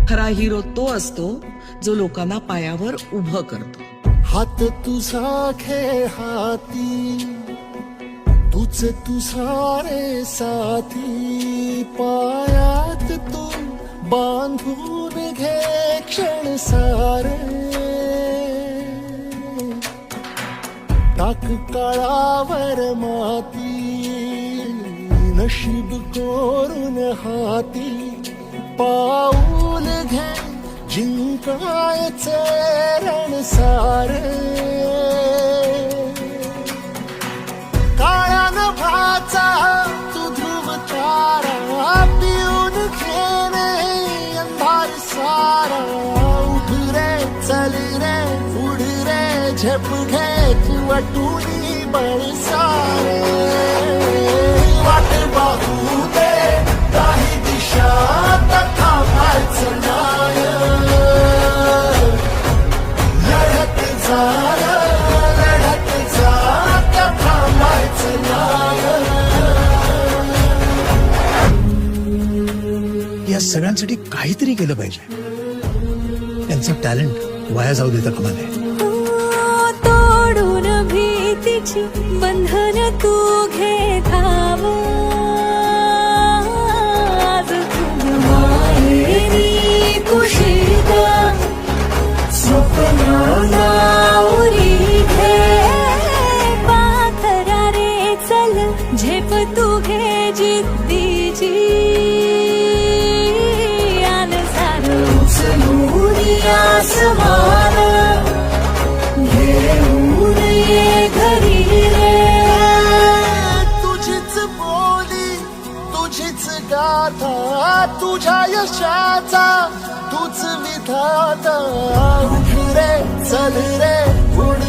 खरा हिरो तो असतो जो लोकांना पायावर उभं करतो. हात तुझा खेळ हाती, तुझ तुझा रे साथी, पायात तू बांधून घे क्षण सारे, टाक काळावर माती, नशीब कोरून हाती, पाऊल घे जिंकायचे रण सारे, काळ्या नभाचा तू ध्रुव तारा, पिऊन घेणे अंधार सारा, उठ रे चल रे उड रे झेप घे तू वाटूनी बळ सारे, वाट पाहू दे काही दिशा थांबायचं नाय, लढत जा थांबायचं नाय. या सगळ्यांसाठी काहीतरी केलं पाहिजे. त्यांचं टॅलेंट वाया जाऊ देता कामा नये. तोडून भीतीची बंधन तू घे धाव, पाखरा रे चल झेप तू घे जिद्दीची, आन सारं उचलून आसमान घेऊन ये घरी रे. तुझीच बोली तुझीच गाथा, तुझ्या यशाचा तूच विधाता, उठ रे चल रे उड